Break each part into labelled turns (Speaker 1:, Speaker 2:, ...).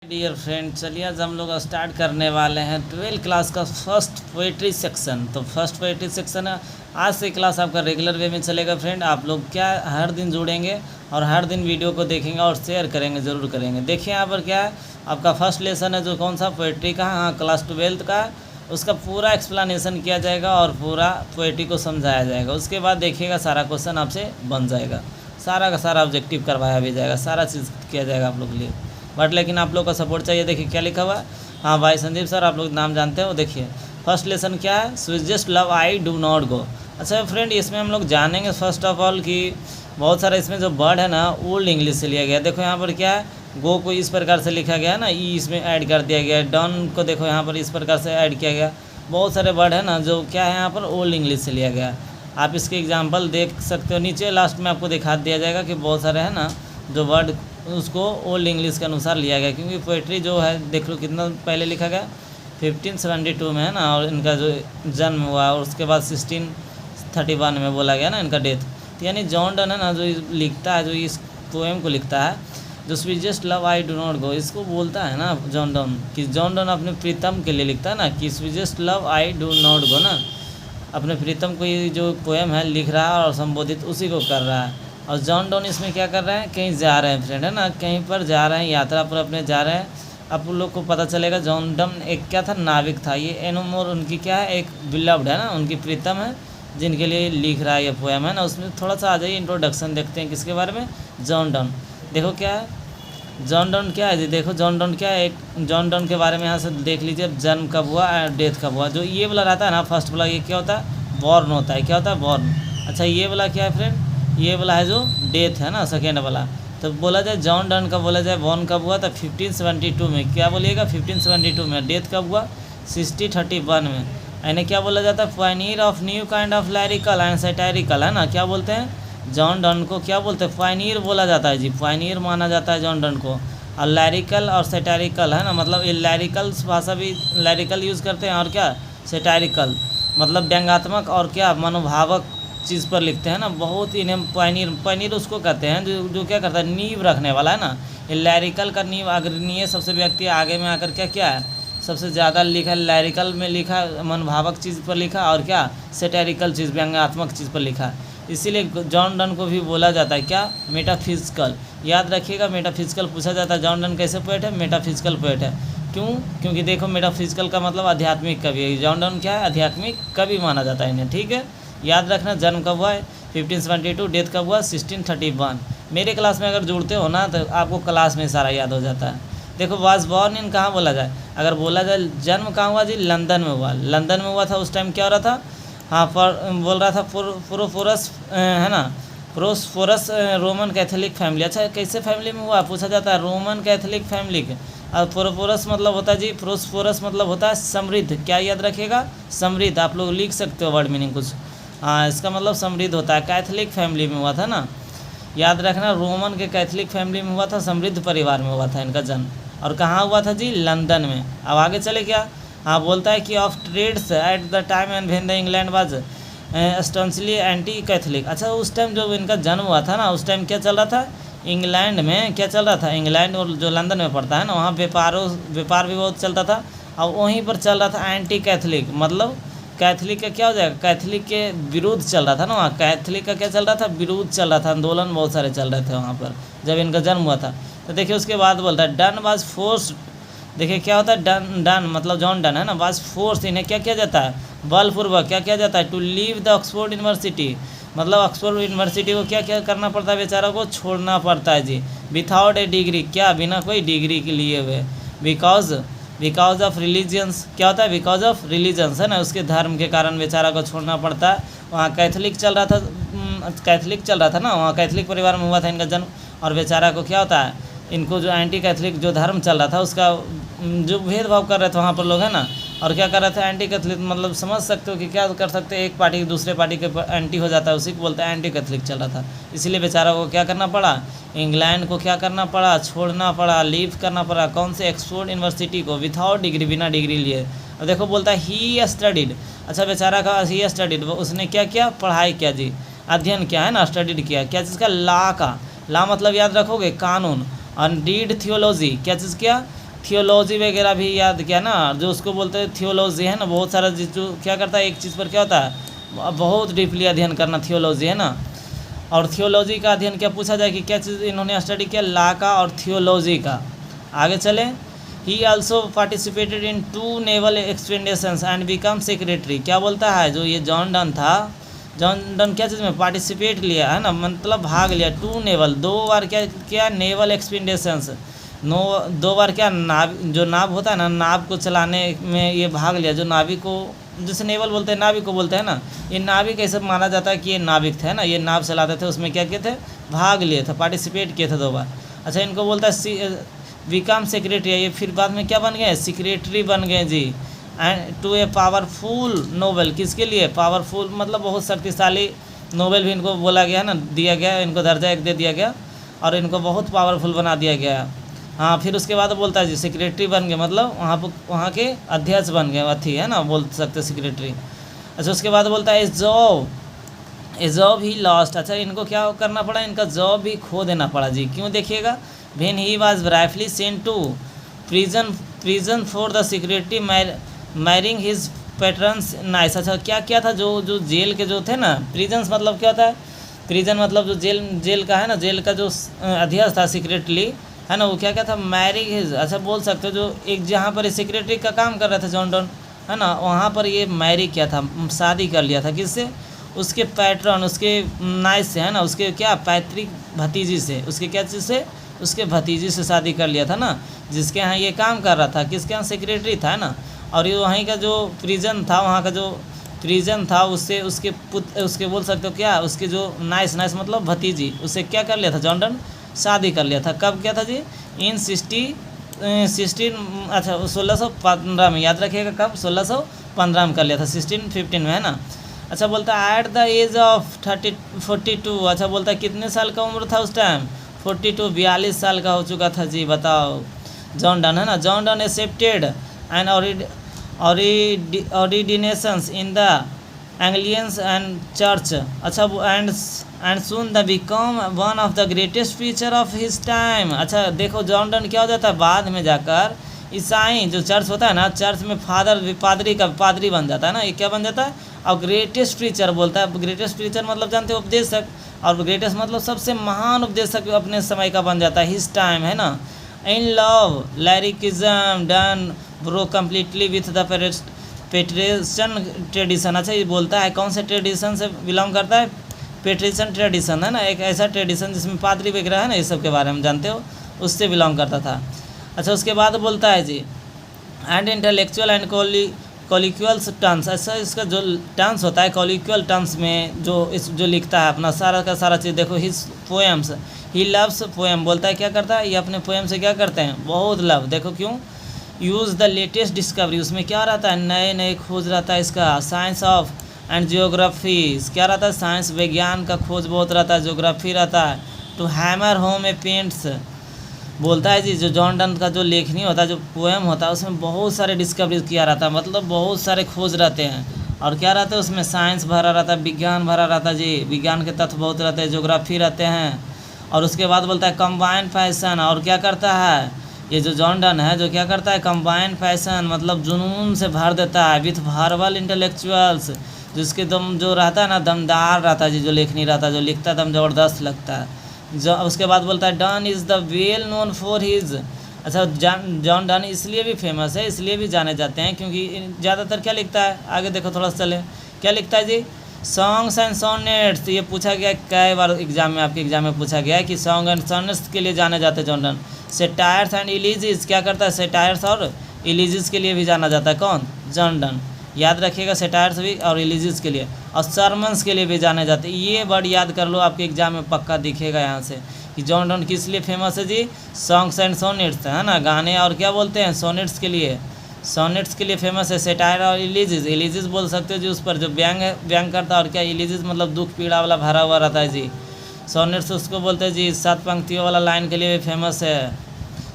Speaker 1: Dear friend, चलिए आज हम लोग स्टार्ट करने वाले हैं 12th क्लास का फर्स्ट पोइट्री सेक्शन। तो फर्स्ट पोइट्री सेक्शन है, आज से क्लास आपका रेगुलर वे में चलेगा। फ्रेंड आप लोग क्या हर दिन जुड़ेंगे और हर दिन वीडियो को देखेंगे और शेयर करेंगे, ज़रूर करेंगे। देखिए यहाँ पर क्या है, आपका फर्स्ट लेसन है जो कौन सा पोइट्री का, हाँ क्लास 12th का, उसका पूरा एक्सप्लेनेशन किया जाएगा और पूरा पोइट्री को समझाया जाएगा। उसके बाद देखिएगा सारा क्वेश्चन आपसे बन जाएगा, सारा का सारा ऑब्जेक्टिव करवाया भी जाएगा, सारा चीज़ किया जाएगा आप लोग के लिए। बट लेकिन आप लोग का सपोर्ट चाहिए। देखिए क्या लिखा हुआ है, हाँ भाई संदीप सर आप लोग नाम जानते हो। देखिए फर्स्ट लेसन क्या है, sweetest love I do not go. अच्छा फ्रेंड, इसमें हम लोग जानेंगे फर्स्ट ऑफ ऑल कि बहुत सारा इसमें जो वर्ड है ना ओल्ड इंग्लिश से लिया गया। देखो यहाँ पर क्या है, गो को इस प्रकार से लिखा गया है ना, ई इसमें ऐड कर दिया गया है। डन को देखो यहाँ पर इस प्रकार से ऐड किया गया। बहुत सारे वर्ड है ना जो क्या है यहाँ पर ओल्ड इंग्लिश से लिया गया। आप इसके एग्जाम्पल देख सकते हो, नीचे लास्ट में आपको दिखा दिया जाएगा कि बहुत सारे है ना जो वर्ड उसको ओल्ड इंग्लिश के अनुसार लिया गया। क्योंकि पोइट्री जो है देख लो कितना पहले लिखा गया, 1572 में है ना, और इनका जो जन्म हुआ और उसके बाद 1631 में बोला गया ना इनका डेथ। तो यानी जॉन डन है ना जो लिखता है, जो इस पोएम को लिखता है, जो sweetest love I do not गो, इसको बोलता है ना जॉन डन, कि जॉन डन अपने प्रीतम के लिए लिखता है ना कि sweetest love I do not गो ना, अपने प्रीतम को ये जो पोएम है लिख रहा है और संबोधित उसी को कर रहा है। और जॉन डॉन इसमें क्या कर रहे हैं, कहीं जा रहे हैं फ्रेंड है ना, कहीं पर जा रहे हैं, यात्रा पर अपने जा रहे हैं। आप लोग को पता चलेगा जॉन डॉन एक क्या था, नाविक था। ये एनोमोर उनकी क्या है, एक बिलव्ड है ना, उनकी प्रीतम है जिनके लिए लिख रहा है ये पोएम है ना। उसमें थोड़ा सा आ जाइए, इंट्रोडक्शन देखते हैं किसके बारे में, जॉन डॉन। देखो क्या है जॉन डॉन क्या है जी, देखो जॉन डॉन क्या है, एक जॉन डॉन के बारे में यहाँ से देख लीजिए, जन्म कब हुआ और डेथ कब हुआ। जो ये वाला रहता है ना फर्स्ट वाला, ये क्या होता है, बॉर्न होता है। क्या होता है, बॉर्न। अच्छा ये वाला क्या है फ्रेंड, ये वाला है जो डेथ है ना, सेकेंड वाला। तो बोला जाए जॉन डन का बोला जाए बॉर्न कब हुआ, तो 1572 में। क्या बोलिएगा, 1572 में। डेथ कब हुआ, 1631 में। यानी क्या बोला जाता है, pioneer of new kind of lyrical and satirical है ना। क्या बोलते हैं, जॉन डन को क्या बोलते हैं, पायनियर बोला जाता है जी, पायनियर माना जाता है जॉन डन को। और लैरिकल और सैटारिकल है ना, मतलब ये लैरिकल भाषा भी लैरिकल यूज़ करते हैं, और क्या सैटारिकल मतलब व्यंग्यात्मक और क्या मनोभावक चीज़ पर लिखते हैं ना। बहुत इन्हें पायनियर उसको कहते हैं जो क्या करता है, नींव रखने वाला है ना। ये लैरिकल का नींव अग्रणीय सबसे व्यक्ति आगे में आकर क्या है, सबसे ज़्यादा लिखा, लैरिकल में लिखा मनोभावक चीज़ पर लिखा, और क्या सैटारिकल चीज़ व्यंग्यात्मक चीज़ पर लिखा। इसीलिए जॉन डन को भी बोला जाता है क्या, मेटाफिजिकल। याद रखिएगा, मेटाफिजिकल पूछा जाता है, जॉन डन कैसे पोएट है, मेटाफिजिकल पोएट है। क्यों, क्योंकि देखो मेटाफिजिकल का मतलब आध्यात्मिक कवि है। जॉन डन क्या है, आध्यात्मिक कवि माना जाता है इन्हें। ठीक है, याद रखना। जन्म कब हुआ है 1572, डेथ कब हुआ 1631। मेरे क्लास में अगर जुड़ते हो ना तो आपको क्लास में सारा याद हो जाता है। देखो वाज बॉर्न इन कहाँ बोला जाए, अगर बोला जाए जन्म कहाँ हुआ जी, लंदन में हुआ। लंदन में हुआ था, उस टाइम क्या हो रहा था, हाँ बोल रहा था प्रोफोरस है ना, प्रोस्फोरस रोमन कैथोलिक फैमिली। अच्छा कैसे फैमिली में हुआ पूछा जाता है, रोमन कैथोलिक फैमिली के। और प्रोफोरस मतलब होता है जी, प्रोस्फोरस मतलब होता है समृद्ध। क्या याद रखिएगा, समृद्ध। आप लोग लिख सकते हो वर्ड मीनिंग कुछ, हाँ इसका मतलब समृद्ध होता है। कैथोलिक फैमिली में हुआ था ना, याद रखना, रोमन के कैथोलिक फैमिली में हुआ था, समृद्ध परिवार में हुआ था इनका जन्म। और कहाँ हुआ था जी, लंदन में। अब आगे चले क्या, हाँ बोलता है कि of trades at the time and when the England was staunchly anti Catholic. अच्छा उस टाइम जब इनका जन्म हुआ था ना, उस टाइम क्या चल रहा था, इंग्लैंड में क्या चल रहा था, इंग्लैंड और जो लंदन में पड़ता है ना, वहाँ व्यापार भी बहुत चलता था। और वहीं पर चल रहा था एंटी कैथोलिक, मतलब कैथोलिक का क्या हो जाएगा, कैथोलिक के विरुद्ध चल रहा था ना वहाँ। कैथोलिक का क्या चल रहा था, विरुद्ध चल रहा था, आंदोलन बहुत सारे चल रहे थे वहाँ पर जब इनका जन्म हुआ था। तो देखिए उसके बाद बोलता है डन वाज फोर्स। देखिए क्या होता है, डन मतलब जॉन डन है ना, वाज फोर्स, इन्हें क्या किया जाता है, बलपूर्वक क्या किया जाता है, to leave the Oxford university. मतलब ऑक्सफोर्ड यूनिवर्सिटी को क्या क्या करना पड़ता है, बेचारा को छोड़ना पड़ता है जी, विथआउट ए डिग्री, क्या बिना कोई डिग्री के लिए हुए। बिकॉज ऑफ रिलीजियंस, क्या होता है, बिकॉज ऑफ रिलीजन्स है ना, उसके धर्म के कारण बेचारा को छोड़ना पड़ता है। वहाँ कैथोलिक चल रहा था, कैथोलिक चल रहा था ना वहाँ, कैथोलिक परिवार में हुआ था इनका जन्म। और बेचारा को क्या होता है, इनको जो एंटी कैथोलिक जो धर्म चल रहा था उसका जो भेदभाव कर रहे थे वहाँ पर लोग है ना, और क्या कर रहे थे, एंटी कैथोलिक। मतलब समझ सकते हो कि क्या कर सकते हैं, एक पार्टी दूसरे पार्टी के एंटी हो जाता है, उसी को बोलते हैं एंटी कैथोलिक चल रहा था। इसीलिए बेचारा को क्या करना पड़ा, इंग्लैंड को क्या करना पड़ा, छोड़ना पड़ा, लीव करना पड़ा। कौन से, ऑक्सफोर्ड यूनिवर्सिटी को, विथआउट डिग्री, बिना डिग्री लिए। और देखो बोलता है ही स्टडीड। अच्छा बेचारा का ही स्टडीड, उसने क्या किया, पढ़ाई किया जी, अध्ययन किया है ना, स्टडीड किया। क्या चीज़ का, लॉ का। लॉ मतलब याद रखोगे कानून। और डीड थियोलॉजी, क्या चीज़ किया, थियोलॉजी वगैरह भी याद किया ना, जो उसको बोलते हैं थियोलॉजी है ना, बहुत सारा जो क्या करता है, एक चीज़ पर क्या होता है बहुत डीपली अध्ययन करना, थियोलॉजी है ना। और थियोलॉजी का अध्ययन क्या पूछा जाए कि क्या चीज़ इन्होंने स्टडी किया, लॉ का और थियोलॉजी का। आगे चलें, ही also participated in 2 naval expeditions and become secretary. क्या बोलता है, जो ये जॉन डन था, जॉन डन क्या चीज़ में पार्टिसिपेट लिया है ना, मतलब भाग लिया 2 नेवल, 2 बार क्या क्या नेवल एक्सपेडिशंस, 2 बार क्या नाव, जो नाव होता है ना, नाव को चलाने में ये भाग लिया। जो नाविक को जैसे नेवल बोलते हैं, नाविक को बोलते हैं ना, ये नाविक ऐसा माना जाता है कि ये नाविक थे ना, ये नाव चलाते थे, उसमें क्या किए थे, भाग लिए थे, पार्टिसिपेट किए थे 2 बार। अच्छा, इनको बोलता है बिकम सेक्रेटरी, ये फिर बाद में क्या बन गए, सेक्रेटरी बन गए जी। And to a powerful noble, किसके लिए, पावरफुल मतलब बहुत शक्तिशाली नोबेल भी इनको बोला गया ना, दिया गया, इनको दर्जा 1 दे दिया गया और इनको बहुत पावरफुल बना दिया गया। हाँ, फिर उसके बाद बोलता है जी सेक्रेटरी बन गए, मतलब वहाँ के अध्यक्ष बन गए, अथी है ना, बोल सकते सेक्रेटरी। अच्छा, उसके बाद बोलता है ए जॉब ही लॉस्ट। अच्छा, इनको क्या करना पड़ा, इनका जॉब भी खो देना पड़ा जी। क्यों, देखिएगा, when he was briefly sent to prison for the secretary marrying his patterns nice. अच्छा, क्या क्या था, जो जेल के जो थे ना, प्रिजन्स मतलब क्या होता है, प्रिजन मतलब जो जेल का है ना, जेल का जो अध्यक्ष था सेक्रेटरी है ना, वो क्या क्या था, मैरिंग हिज। अच्छा, बोल सकते हो जो एक जहाँ पर सेक्रेटरी का काम कर रहे थे जॉन डन है ना, वहाँ पर ये मैरी किया था, शादी कर लिया था, किससे, उसके पैटर्न, उसके नाइस से है ना, उसके क्या पैतृक भतीजी से, उसके क्या चीज़ से, उसके भतीजी से शादी कर लिया था ना, जिसके यहाँ ये काम कर रहा था, किसके यहाँ सेक्रेटरी था ना। और ये वहीं का जो प्रिजन था, वहाँ का जो प्रिजन था, उससे उसके बोल सकते हो क्या, उसके जो नाइस मतलब भतीजी, उससे क्या कर लिया था, जॉन डन शादी कर लिया था। कब किया था जी, इन 16 अच्छा 1615 में, याद रखिएगा कब, 1615 में कर लिया था, 1615 में है ना। अच्छा, बोलता है एट द एज ऑफ 42। अच्छा, बोलता है कितने साल का उम्र था उस टाइम, 42, 42 साल का हो चुका था जी। बताओ, जॉन डन है ना, John Donne accepted and ordinations in the Anglians and church. अच्छा, and soon the become one of the greatest feature of his time. अच्छा, देखो जॉन डन क्या हो जाता है, बाद में जाकर ईसाई जो चर्च होता है ना, चर्च में पादरी बन जाता है ना, ये क्या बन जाता है, और ग्रेटेस्ट प्रीचर बोलता है। ग्रेटेस्ट प्रीचर मतलब जानते हो, उपदेशक, और ग्रेटेस्ट मतलब सबसे महान उपदेशक अपने समय का बन जाता है, हिज टाइम है ना। In love lyricism Donne bro completely with the patrician tradition. अच्छा, ये बोलता है कौन से ट्रेडिशन से बिलोंग करता है, पेट्रिशियन ट्रेडिशन है ना, एक ऐसा ट्रेडिशन जिसमें पादरी वगैरह है ना, ये सब के बारे में जानते हो, उससे बिलोंग करता था। अच्छा, उसके बाद बोलता है जी एंड इंटेलेक्चुअल एंड कॉलिक्यूल्स टर्म्स। अच्छा, इसका जो टर्म्स होता है कॉलिक्यूल टर्म्स में, जो लिखता है अपना सारा का सारा चीज़, देखो his poems, he loves poem, बोलता है क्या करता है, ये अपने पोएम से क्या करते हैं, बहुत लव। देखो क्यों, यूज़ द लेटेस्ट डिस्कवरी, उसमें क्या रहता है, नए नए खोज रहता है इसका, साइंस ऑफ एंड जियोग्राफी, क्या रहता है, साइंस विज्ञान का खोज बहुत रहता है, जियोग्राफी रहता है। To hammer home a points, बोलता है जी जो जॉन डन का जो लेखनी होता है, जो पोएम होता है, उसमें बहुत सारे डिस्कवरीज किया रहता है, मतलब बहुत सारे खोज रहते हैं। और क्या रहता है उसमें, साइंस भरा रहता है, विज्ञान भरा रहता है जी, विज्ञान के तथ्य बहुत रहते हैं, ज्योग्राफी रहते हैं। और उसके बाद बोलता है कंबाइन फैशन, और क्या करता है ये जो जॉन डन है, जो क्या करता है, कंबाइन फैशन मतलब जुनून से भर देता है, विथ वर्बल इंटेलेक्चुअल्स, जिसके दम जो रहता है ना, दमदार रहता है जी, जो लेखनी रहता है, जो लिखता है दम ज़बरदस्त लगता है। जो उसके बाद बोलता है done is the well known for his. अच्छा, जॉन डन इसलिए भी फेमस है, इसलिए भी जाने जाते हैं क्योंकि ज़्यादातर क्या लिखता है, आगे देखो थोड़ा सा चले, क्या लिखता है जी, सॉन्ग्स एंड सोनेट्स। ये पूछा गया कई बार एग्जाम में, आपके एग्जाम में पूछा गया है कि सॉन्ग एंड सोनेट्स के लिए जाने जाते हैं जॉन डन। सेटायर्स एंड इलीजिस, क्या करता है, सेटायर्स और इलीजिस के लिए भी जाना जाता है, कौन, जॉन डन, याद रखिएगा, सेटायर्स भी और इलीजिस के लिए, और सरमन्स के लिए भी जाने जाते हैं। ये वर्ड याद कर लो, आपके एग्जाम में पक्का दिखेगा यहाँ से कि जॉन डन किस लिए फेमस है जी, सॉन्ग्स एंड सोनेट्स है ना, गाने और क्या बोलते हैं, सोनेट्स के लिए फेमस है। सेटायर और इलीजिस बोल सकते हो जी, उस पर जो व्यंग करता है, और क्या इलीजिस मतलब दुख पीड़ा वाला भरा हुआ रहता है जी। सोनेट्स उसको बोलते हैं जी, 7 पंक्तियों वाला लाइन के लिए भी फेमस है।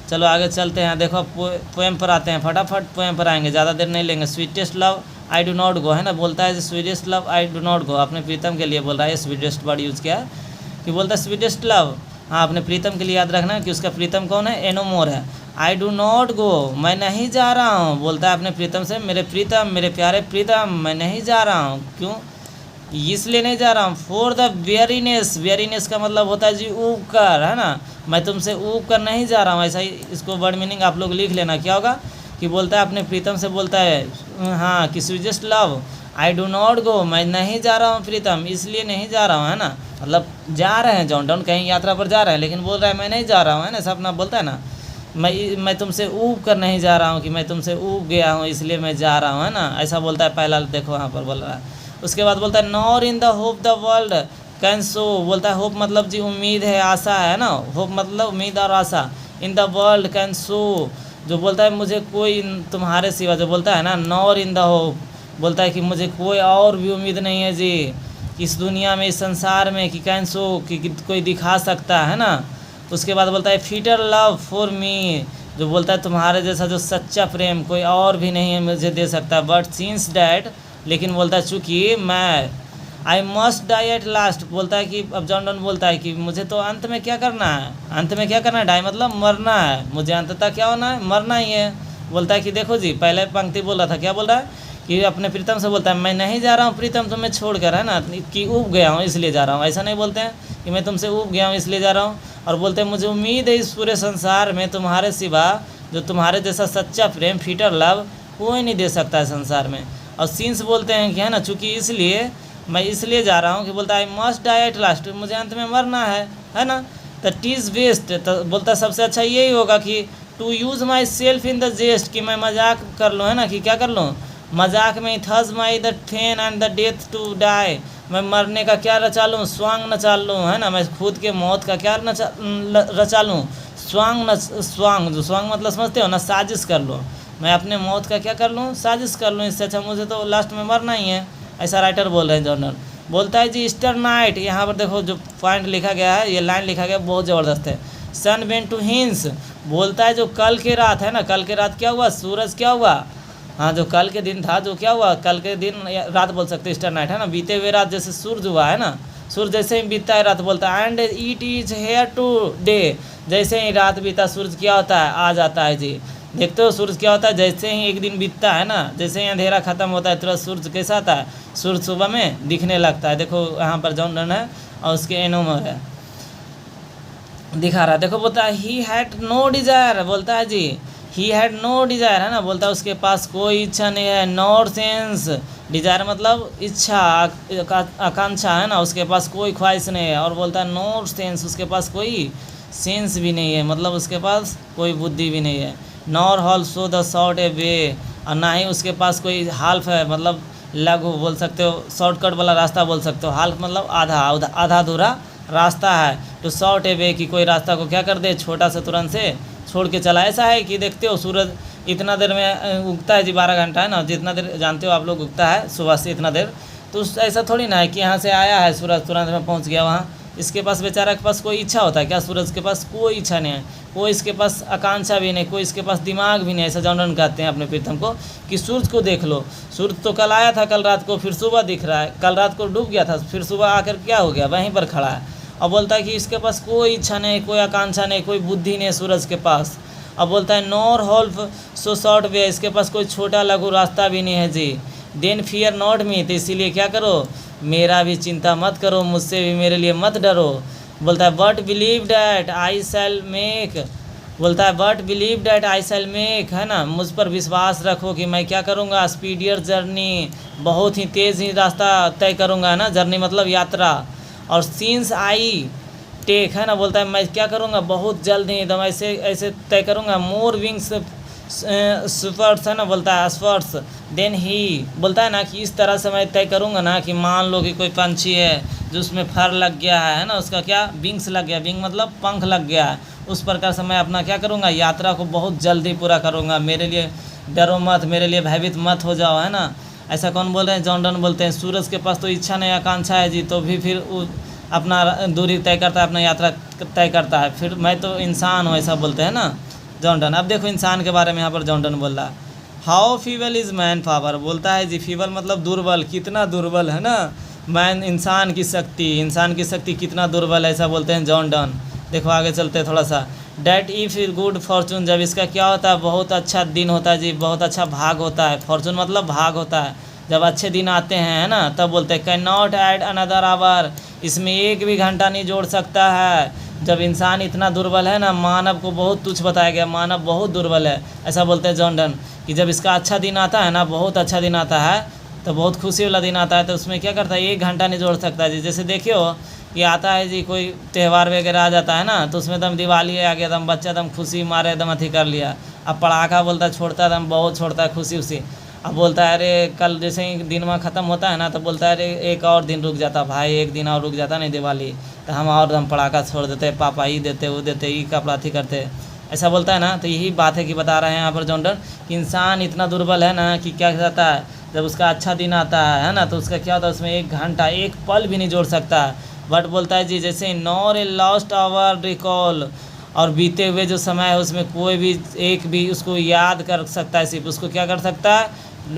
Speaker 1: चलो आगे चलते हैं, देखो पोएम पर आते हैं, फटाफट पोएम पर आएंगे, ज़्यादा देर नहीं लेंगे। Sweetest love I do not गो है ना, बोलता है sweetest love I do not गो, अपने प्रीतम के लिए बोल रहा है, स्वीटेस्ट वर्ड यूज़ किया कि बोलता है स्वीटेस्ट लव, हाँ अपने प्रीतम के लिए याद रखना कि उसका प्रीतम कौन है, एनोमोर है। आई डू नॉट गो, मैं नहीं जा रहा हूँ। बोलता है अपने प्रीतम से, मेरे प्रीतम, मेरे प्यारे प्रीतम, मैं नहीं जा रहा हूँ। क्यों? इसलिए नहीं जा रहा हूँ। फॉर द वेरीनेस, वेरीनेस का मतलब होता है जी ऊब कर, है ना। मैं तुमसे ऊब कर नहीं जा रहा हूँ। ऐसा ही इसको वर्ड मीनिंग आप लोग लिख लेना। क्या होगा कि बोलता है अपने प्रीतम से, बोलता है हाँ कि sweetest love, I do not go, मैं नहीं जा रहा हूँ प्रीतम, इसलिए नहीं जा रहा हूँ, है ना। मतलब जा रहे हैं जॉन डॉन, कहीं यात्रा पर जा रहे हैं, लेकिन बोल रहा है मैं नहीं जा रहा हूँ, है ना। सब अपना बोलता है ना, मैं तुमसे ऊब कर नहीं जा रहा हूँ, कि मैं तुमसे ऊब गया हूँ इसलिए मैं जा रहा हूँ, है ना। ऐसा बोलता है पहला, देखो वहाँ पर बोल रहा है। उसके बाद बोलता है nor in the hope the world can सो, बोलता है होप मतलब जी उम्मीद है, आशा है ना। होप मतलब उम्मीद और आशा। In the world can so, जो बोलता है मुझे कोई तुम्हारे सिवा, जो बोलता है ना नॉर इन द होप, बोलता है कि मुझे कोई और भी उम्मीद नहीं है जी इस दुनिया में, इस संसार में, कि कैन सो कि कोई दिखा सकता है ना। उसके बाद बोलता है फिटर लव फॉर मी, जो बोलता है तुम्हारे जैसा जो सच्चा प्रेम कोई और भी नहीं है मुझे दे सकता। बट सिंस डैट, लेकिन बोलता है चूँकि मैं, I must die at last, बोलता है कि अब जॉन डॉन बोलता है कि मुझे तो अंत में क्या करना है, अंत में क्या करना है, डाई मतलब मरना है, मुझे अंततः क्या होना है, मरना ही है। बोलता है कि देखो जी, पहले पंक्ति बोल रहा था, क्या बोल रहा है कि अपने प्रीतम से बोलता है मैं नहीं जा रहा हूँ प्रीतम तुम्हें छोड़ कर, है ना, कि ऊब गया हूँ इसलिए जा रहा हूँ। ऐसा नहीं बोलते हैं कि मैं तुमसे ऊब गया हूँ इसलिए जा रहा हूँ। और बोलते हैं मुझे उम्मीद है इस पूरे संसार में तुम्हारे सिवा, जो तुम्हारे जैसा सच्चा प्रेम फिटर लव कोई नहीं दे सकता है संसार में। और सीन्स बोलते हैं कि है ना, चूँकि इसलिए मैं इसलिए जा रहा हूँ कि बोलता है I must die at last, मुझे अंत में मरना है ना। द टीज बेस्ट, तो बोलता है सबसे अच्छा यही होगा कि to use my self in the jest, कि मैं मजाक कर लूँ, है ना, कि क्या कर लूँ मजाक में। Thus my the fen and the death to die, मैं मरने का क्या रचा लूँ, स्वांग नचा लूँ, है ना, मैं खुद के मौत का क्या रचा लूँ, स्वांग, जो स्वांग मतलब समझते हो ना, साजिश कर लूँ, मैं अपने मौत का क्या कर लूँ, साजिश कर लूँ। इससे अच्छा मुझे तो लास्ट में मरना ही है। ऐसा राइटर बोल रहे हैं जर्नल। बोलता है जी स्टर नाइट, यहाँ पर देखो जो पॉइंट लिखा गया है, ये लाइन लिखा गया बहुत ज़बरदस्त है। सन वेंट टू हिंस, बोलता है जो कल के रात है ना, कल के रात क्या हुआ, सूरज क्या हुआ, हाँ जो कल के दिन था, जो क्या हुआ कल के दिन, रात बोल सकते स्टर नाइट, है ना, बीते हुए रात जैसे सूरज हुआ है ना, सूरज जैसे ही बीतता है रात, बोलता है and it is here today, जैसे ही रात बीता सूरज क्या होता है, आ जाता है जी। देखते हो सूरज क्या होता है, जैसे ही एक दिन बीतता है ना, जैसे ही अंधेरा खत्म होता है तुरंत सूरज कैसा आता है, सूरज सुबह में दिखने लगता है। देखो यहाँ पर जॉन डन है और उसके एनोमर है दिखा रहा है, देखो बोलता है ही हैड नो डिज़ायर, बोलता है जी ही हैड नो डिज़ायर, है ना, बोलता है उसके पास कोई इच्छा नहीं है। नॉर सेंस, डिज़ायर मतलब इच्छा, आकांक्षा, है ना, उसके पास कोई ख्वाहिश नहीं है। और बोलता है नॉर सेंस, उसके पास कोई सेंस भी नहीं है, मतलब उसके पास कोई बुद्धि भी नहीं है। नॉर ऑल्सो द शॉर्ट ए वे, और ना ही उसके पास कोई हाल्फ है, मतलब लघु बोल सकते हो, शॉर्टकट वाला रास्ता बोल सकते हो। हाल्फ मतलब आधा अधूरा रास्ता है। तो शॉर्ट ए वे की कोई रास्ता को क्या कर दे, छोटा सा तुरंत से छोड़ के चला। ऐसा है कि देखते हो सूरज इतना देर में उगता है जी, 12 घंटा है ना, जितना देर जानते हो आप लोग उगता है सुबह से इतना देर। तो ऐसा थोड़ी ना है कि यहाँ से आया है सूरज तुरंत में पहुँच गया वहाँ। इसके पास बेचारा के पास कोई इच्छा होता है क्या, सूरज के पास कोई इच्छा नहीं है, कोई इसके पास आकांक्षा भी नहीं, कोई इसके पास दिमाग भी नहीं। ऐसा जॉन डन कहते हैं अपने प्रीतम को कि सूरज को देख लो, सूरज तो कल आया था, कल रात को, फिर सुबह दिख रहा है, कल रात को डूब गया था, फिर सुबह आकर क्या हो गया, वहीं पर खड़ा है। अब बोलता है कि इसके पास कोई इच्छा नहीं, कोई आकांक्षा नहीं, कोई बुद्धि नहीं सूरज के पास। अब बोलता है नॉर हॉल्फ सो शॉर्ट वे, इसके पास कोई छोटा लघु रास्ता भी नहीं है जी। देन फियर नॉट मी, तो इसीलिए क्या करो, मेरा भी चिंता मत करो, मुझसे भी मेरे लिए मत डरो। बोलता है but believe that I shell make, बोलता है but believe that I shell make, है ना, मुझ पर विश्वास रखो कि मैं क्या करूँगा, स्पीडियर जर्नी, बहुत ही तेज़ ही रास्ता तय करूँगा, है ना, जर्नी मतलब यात्रा। और सीन्स आई टेक, है ना, बोलता है मैं क्या करूँगा, बहुत जल्द ही एकदम ऐसे ऐसे तय करूँगा, मोर विंग्स स्पर्ट्स, है ना, बोलता है स्पर्ट्स, देन ही, बोलता है ना कि इस तरह से मैं तय करूँगा ना कि मान लो कि कोई पंछी है जो उसमें फर लग गया है ना, उसका क्या विंग्स लग गया, विंग मतलब पंख लग गया है, उस प्रकार से मैं अपना क्या करूँगा, यात्रा को बहुत जल्दी पूरा करूँगा, मेरे लिए डरो मत, मेरे लिए भयभीत मत हो जाओ, है ना। ऐसा कौन बोल रहे हैं, जॉन डन बोलते हैं। सूरज के पास तो इच्छा नहीं आकांक्षा है जी, तो भी फिर अपना दूरी तय करता है, अपना यात्रा तय करता है, फिर मैं तो इंसान हूँ, ऐसा बोलते हैं ना जॉन डन। अब देखो इंसान के बारे में यहाँ पर जॉन डन बोल रहा है, how feeble is man power, बोलता है जी फीबल मतलब दुर्बल, कितना दुर्बल है ना मैन, इंसान की शक्ति कितना दुर्बल है, ऐसा बोलते हैं जॉन डन। देखो आगे चलते हैं थोड़ा सा। डैट इफ़ गुड फॉर्चून, जब इसका क्या होता है, बहुत अच्छा दिन होता है जी, बहुत अच्छा भाग होता है। फॉर्चून मतलब भाग होता है, जब अच्छे दिन आते हैं, है ना, तब बोलते हैं can not add another our, इसमें एक भी घंटा नहीं जोड़ सकता है। जब इंसान इतना दुर्बल है ना, मानव को बहुत तुच्छ बताया गया, मानव बहुत दुर्बल है, ऐसा बोलते हैं जॉन डन, कि जब इसका अच्छा दिन आता है ना, बहुत अच्छा दिन आता है, तो बहुत खुशी वाला दिन आता है, तो उसमें क्या करता है, एक घंटा नहीं जोड़ सकता जी। जैसे देखियो ये आता है जी, कोई त्यौहार वगैरह आ जाता है ना, तो उसमें दम दिवाली आ गया, दम बच्चा दम खुशी मारे एकदम अथी कर लिया, अब पड़ाका बोलता है छोड़ता है, दम बहुत छोड़ता है खुशी उसी। अब बोलता है अरे कल जैसे ही दिन में ख़त्म होता है ना, तो बोलता है अरे एक और दिन रुक जाता भाई, एक दिन और रुक जाता नहीं दिवाली, तो हम और दम पड़ाका छोड़ देते, पापा ही देते वो देते ये कपड़ा अथी करते, ऐसा बोलता है ना। तो यही बात है कि बता रहे हैं यहाँ पर जॉन डन कि इंसान इतना दुर्बल है ना कि क्या कहता है, जब उसका अच्छा दिन आता है ना, तो उसका क्या होता है, उसमें एक घंटा एक पल भी नहीं जोड़ सकता। बट बोलता है जी जैसे nor a lost hour recall, और बीते हुए जो समय है उसमें कोई भी एक भी उसको याद कर सकता है, सिर्फ उसको क्या कर सकता है,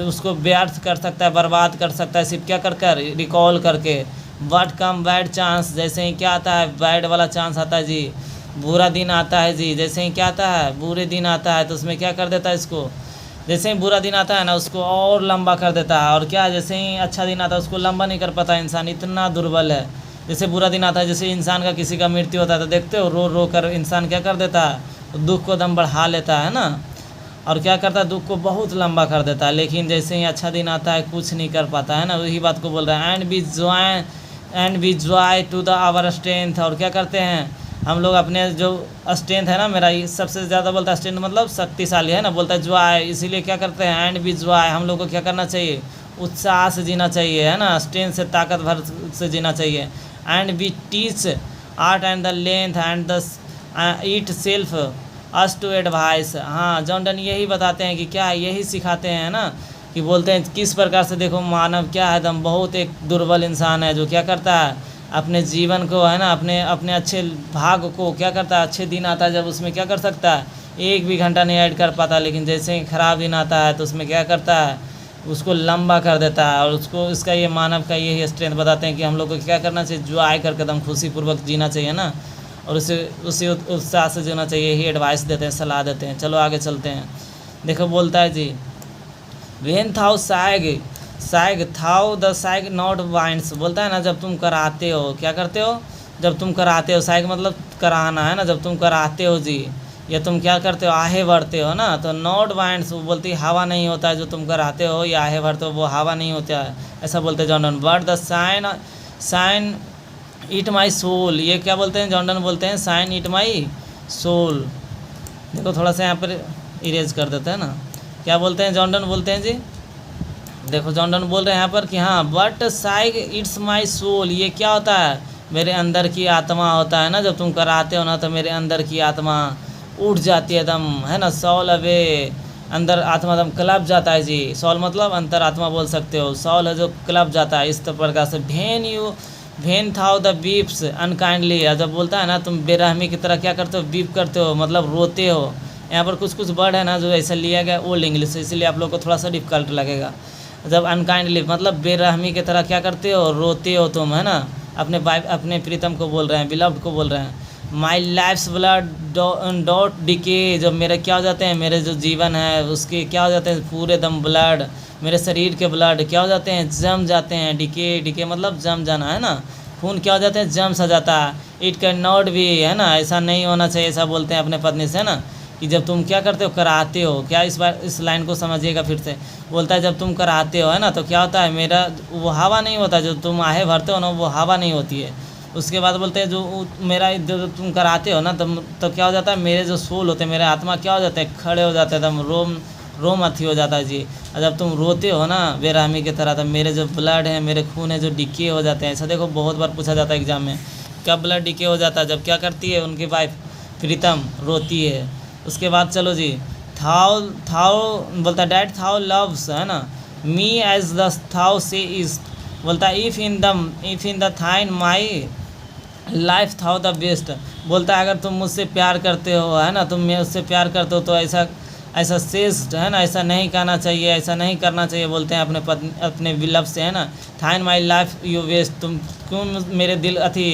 Speaker 1: उसको व्यर्थ कर सकता है, बर्बाद कर सकता है, सिर्फ क्या कर कर रिकॉल करके। बट कम बैड चांस, जैसे ही क्या आता है बैड वाला चांस आता है जी, बुरा दिन आता है जी, जैसे ही क्या आता है बुरे दिन आता है, तो उसमें क्या कर देता है इसको, जैसे ही बुरा दिन आता है ना उसको और लंबा कर देता है, और क्या जैसे ही अच्छा दिन आता है उसको लंबा नहीं कर पाता, इंसान इतना दुर्बल है। जैसे बुरा दिन आता है, जैसे इंसान का किसी का मृत्यु होता है, तो देखते हो रो रो कर इंसान क्या कर देता है, दुख को दम बढ़ा लेता है ना, और क्या करता है दुख को बहुत लंबा कर देता है। लेकिन जैसे ही अच्छा दिन आता है कुछ नहीं कर पाता है ना, वही बात को बोल रहा है and be joy to the hour strength, और क्या करते हैं हम लोग अपने जो स्ट्रेंथ है ना, मेरा ये सबसे ज़्यादा बोलता है स्ट्रेंथ मतलब शक्तिशाली है ना, बोलता है जॉय, इसीलिए क्या करते हैं एंड बी जॉय, हम लोग को क्या करना चाहिए, उत्साह से जीना चाहिए, है ना, स्ट्रेंथ से ताकत भर से जीना चाहिए। And be teach art and the length and the it self us to advice, हाँ जॉन डन यही बताते हैं कि क्या यही सिखाते हैं ना, कि बोलते हैं किस प्रकार से देखो मानव क्या है, एकदम बहुत एक दुर्बल इंसान है, जो क्या करता है अपने जीवन को, है ना, अपने अपने अच्छे भाग को क्या करता है, अच्छे दिन आता है जब उसमें क्या कर सकता है, एक भी घंटा नहीं ऐड कर पाता, लेकिन जैसे ही ख़राब दिन आता है तो उसमें क्या करता है, उसको लंबा कर देता है। और उसको इसका ये मानव का यही स्ट्रेंथ बताते हैं कि हम लोग को क्या करना चाहिए, जॉय करके एकदम खुशीपूर्वक जीना चाहिए ना, और उसी उत्साह से जीना चाहिए, यही एडवाइस देते हैं, सलाह देते हैं। चलो आगे चलते हैं। देखो बोलता है जी when thou sag thou the sag not winds, बोलता है ना जब तुम कराते हो, क्या करते हो, जब तुम कराते हो, सैग मतलब कराना है ना, जब तुम कराते हो जी, या तुम क्या करते हो आगे बढ़ते हो ना, तो नॉट वाइंड्स वो बोलती है हवा नहीं होता है, जो तुम कराते हो या आगे बढ़ते हो वो हवा नहीं होता है, ऐसा बोलते हैं John Donne. But the sign it my soul, ये क्या बोलते हैं जॉन डन, बोलते हैं साइन इट माई सोल। देखो थोड़ा सा यहाँ पर इरेज कर देते हैं ना, क्या बोलते हैं जॉन डन, बोलते हैं जी, देखो जॉन डन बोल रहे हैं यहाँ पर कि हाँ बट साइग इट्स माई सोल, ये क्या होता है, मेरे अंदर की आत्मा होता है ना, जब तुम कराते हो ना तो मेरे अंदर की आत्मा उठ जाती है एकदम, है ना, सॉल अवे, अंदर आत्मा एकदम क्लब जाता है जी, सॉल मतलब अंतर आत्मा बोल सकते हो, सॉल है जो क्लब जाता है, इस प्रकार से भेन थाउ द बीप्स अनकाइंडली, जब बोलता है ना तुम बेरहमी की तरह क्या करते हो, बीप करते हो मतलब रोते हो। यहाँ पर कुछ कुछ वर्ड है ना जो ऐसा लिया गया ओल्ड इंग्लिश से, इसलिए आप लोग को थोड़ा सा डिफिकल्ट लगेगा। जब अनकाइंडली मतलब बेरहमी की तरह क्या करते हो, रोते हो तुम, है ना, अपने वाइफ अपने प्रीतम को बोल रहे हैं, बिलव्ड को बोल रहे हैं। माई लाइफ्स ब्लड डॉट डिके, जब मेरे क्या हो जाते हैं, मेरे जो जीवन है उसके क्या हो जाते हैं, पूरे दम ब्लड, मेरे शरीर के ब्लड क्या हो जाते हैं, जम जाते हैं, डिके मतलब जम जाना, है ना, खून क्या हो जाते हैं, जम सा जाता है। इट कैन नॉट बी, है ना, ऐसा नहीं होना चाहिए, ऐसा बोलते हैं अपने पत्नी से, है ना, कि जब तुम क्या करते हो कराते हो, क्या इस बार इस लाइन को समझिएगा फिर से, बोलता है जब तुम कराते हो, है ना, तो क्या होता है, मेरा वो हवा नहीं होता, जो तुम आहे भरते हो ना वो हवा नहीं होती है। उसके बाद बोलते हैं जो मेरा जो तुम कराते हो ना तो क्या हो जाता है, मेरे जो सोल होते हैं, मेरे आत्मा क्या हो जाते हैं, खड़े हो जाते हैं, एकदम रोम अथी हो जाता है जी। और जब तुम रोते हो ना बेरहमी की तरह, तो मेरे जो ब्लड है, मेरे खून है, जो डिके हो जाते हैं। ऐसा देखो बहुत बार पूछा जाता है एग्जाम में, कब ब्लड डिके हो जाता है, जब क्या करती है उनकी वाइफ प्रीतम रोती है। उसके बाद चलो जी थाउ बोलता है डैट थाउ लव्स, है ना, मी एज द थाउ से इज, बोलता है if in the thine my life thou the best, बोलता है अगर तुम मुझसे प्यार करते हो, है ना, तुम मुझसे प्यार करते हो तो ऐसा श्रेष्ठ, है ना, ऐसा नहीं कहना चाहिए, ऐसा नहीं करना चाहिए, बोलते हैं अपने पत्नी अपने विलव से, है ना, थाइन माई लाइफ यू वेस्ट, तुम क्यों मेरे दिल अथी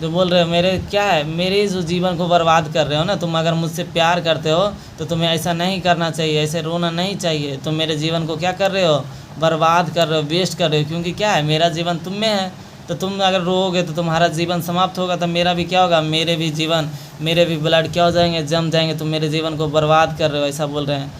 Speaker 1: जो बोल रहे हो मेरे क्या है, मेरे जो जीवन को बर्बाद कर रहे हो ना। तुम अगर मुझसे प्यार करते हो तो तुम्हें ऐसा नहीं करना चाहिए, ऐसे रोना नहीं चाहिए। तुम मेरे जीवन को क्या कर रहे हो, बर्बाद कर रहे हो, वेस्ट कर रहे हो। क्योंकि क्या है, मेरा जीवन तुम में है। तो तुम अगर रोओगे तो तुम्हारा जीवन समाप्त होगा, तो मेरा भी क्या होगा, मेरे भी जीवन, मेरे भी ब्लड क्या हो जाएंगे, जम जाएंगे। तुम मेरे जीवन को बर्बाद कर रहे हो, ऐसा बोल रहे हैं,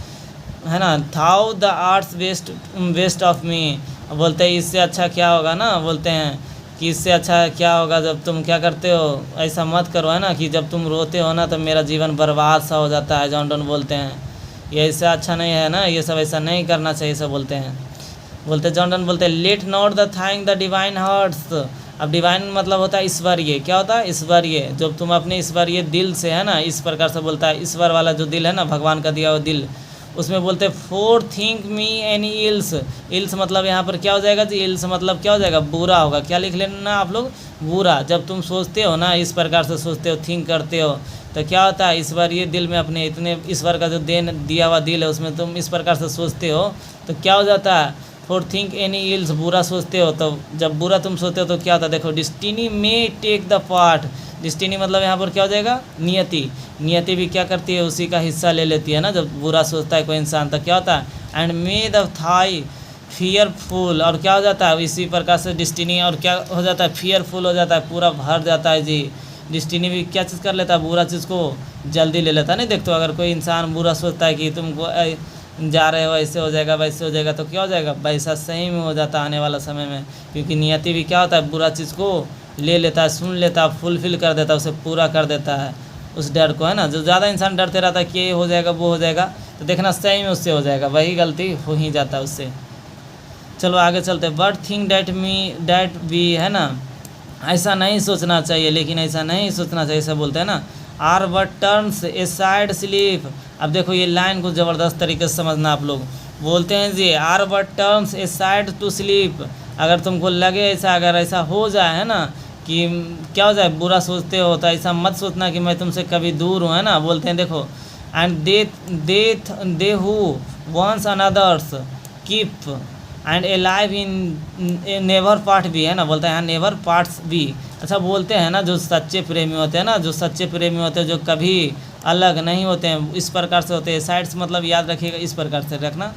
Speaker 1: है ना। Thou the arts west of me. बोलते हैं इससे अच्छा क्या होगा ना, बोलते हैं कि इससे अच्छा क्या होगा जब तुम क्या करते हो, ऐसा मत करो, है ना, कि जब तुम रोते हो ना तो मेरा जीवन बर्बाद सा हो जाता है। जॉन डोन बोलते हैं ये इससे अच्छा नहीं है ना, ये सब ऐसा नहीं करना चाहिए, सब बोलते हैं। बोलते जॉन डोन बोलते हैं let not the thing the divine hurts. अब डिवाइन मतलब होता है ईश्वरीय। क्या होता है, ईश्वरीय। जब तुम अपने ईश्वरीय दिल से, है ना, इस प्रकार से बोलता है, ईश्वर वाला जो दिल है ना, भगवान का दिया हुआ दिल, उसमें बोलते हैं four think me any ills. Ills मतलब यहाँ पर क्या हो जाएगा जी, इल्स मतलब क्या हो जाएगा, बुरा होगा। क्या लिख लेना आप लोग, बुरा। जब तुम सोचते हो ना, इस प्रकार से सोचते हो, थिंक करते हो, तो क्या होता है, ईश्वरीय दिल में अपने इतने ईश्वर का जो दिया हुआ दिल है उसमें तुम इस प्रकार से सोचते हो तो क्या हो जाता है, फॉर थिंक एनी इल्स, बुरा सोचते हो। तो जब बुरा तुम सोचते हो तो क्या होता है, देखो डिस्टिनी में टेक द पार्ट। डिस्टिनी मतलब यहाँ पर क्या हो जाएगा, नियति। नियति भी क्या करती है, उसी का हिस्सा ले लेती है ना। जब बुरा सोचता है कोई इंसान तो क्या होता है, and may the thy fearful. और क्या हो जाता है, इसी प्रकार से डिस्टिनी और क्या हो जाता है, फियरफुल हो जाता है, पूरा भर जाता है जी। डिस्टिनी भी क्या चीज़ कर लेता है, बुरा चीज़ को जल्दी ले लेता है। नहीं देखते हो, अगर कोई इंसान बुरा सोचता है कि तुमको जा रहे हो, ऐसे हो जाएगा, वैसे हो जाएगा, तो क्या हो जाएगा, वैसा सही में हो जाता आने वाला समय में। क्योंकि नियति भी क्या होता है, बुरा चीज़ को ले लेता है, सुन लेता है, फुलफिल कर देता है, उसे पूरा कर देता है उस डर को, है ना। जो ज़्यादा इंसान डरते रहता है कि ये हो जाएगा, वो हो जाएगा, तो देखना सही में उससे हो जाएगा, वही गलती हो ही जाता है उससे। चलो आगे चलते हैं। बट थिंक डैट वी, है ना, ऐसा नहीं सोचना चाहिए, लेकिन ऐसा नहीं सोचना चाहिए, ऐसा बोलते हैं ना। Are but turns a side sleep. अब देखो ये लाइन को ज़बरदस्त तरीके से समझना आप लोग। बोलते हैं जी, are but turns a side to sleep. अगर तुमको लगे ऐसा, अगर ऐसा हो जाए, है ना, कि क्या हो जाए, बुरा सोचते हो, तो ऐसा मत सोचना कि मैं तुमसे कभी दूर हूँ, है ना। बोलते हैं देखो, and they who once another's keep and a live in never part भी, है ना। बोलते हैं यहाँ नेवर पार्ट्स भी। अच्छा बोलते हैं ना, जो सच्चे प्रेमी होते हैं ना, जो सच्चे प्रेमी होते हैं, जो कभी अलग नहीं होते हैं, इस प्रकार से होते हैं। साइड्स मतलब याद रखिएगा, इस प्रकार से रखना।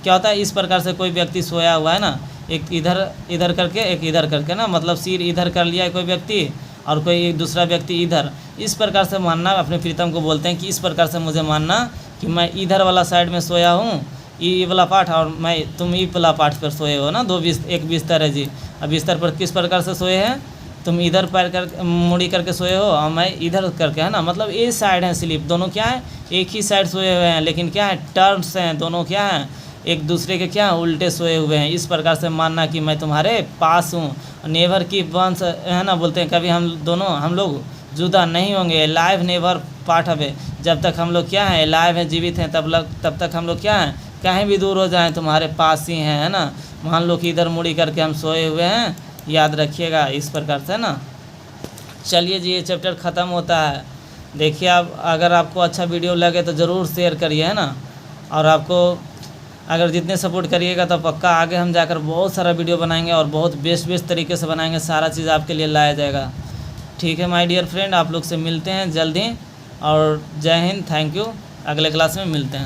Speaker 1: क्या होता है, इस प्रकार से कोई व्यक्ति सोया हुआ है ना, एक इधर करके, एक इधर करके ना, मतलब सिर इधर कर लिया है कोई व्यक्ति और कोई एक दूसरा व्यक्ति इधर। इस प्रकार से मानना, अपने प्रीतम को बोलते हैं कि इस प्रकार से मुझे मानना कि मैं इधर वाला साइड में सोया हूँ, ये वाला पार्ट, और मैं तुम ई वाला पार्ट पर सोए हो ना। एक बिस्तर है जी। अब बिस्तर पर किस प्रकार से सोए हैं, तुम इधर पैर कर मुड़ी करके सोए हो और मैं इधर करके, है ना। मतलब ये साइड है स्लीप, दोनों क्या है, एक ही साइड सोए हुए हैं, लेकिन क्या है, टर्न्स हैं, दोनों क्या हैं, एक दूसरे के क्या उल्टे सोए हुए हैं। इस प्रकार से मानना कि मैं तुम्हारे पास हूँ। नेवर की वंस, है ना, बोलते हैं कभी हम लोग जुदा नहीं होंगे। लाइव नेवर पार्ट हवे, जब तक हम लोग क्या हैं, लाइव हैं, जीवित हैं, तब तक हम लोग क्या हैं, कहीं भी दूर हो जाएं तुम्हारे पास ही हैं, है ना। मान लो कि इधर मुड़ी करके हम सोए हुए हैं, याद रखिएगा इस प्रकार से, है ना। चलिए जी, ये चैप्टर ख़त्म होता है। देखिए, आप अगर आपको अच्छा वीडियो लगे तो ज़रूर शेयर करिए, है ना। और आपको अगर जितने सपोर्ट करिएगा तो पक्का आगे हम जाकर बहुत सारा वीडियो बनाएंगे और बहुत बेस्ट तरीके से बनाएंगे, सारा चीज़ आपके लिए लाया जाएगा। ठीक है माय डियर फ्रेंड, आप लोग से मिलते हैं जल्दी, और जय हिंद, थैंक यू। अगले क्लास में मिलते हैं।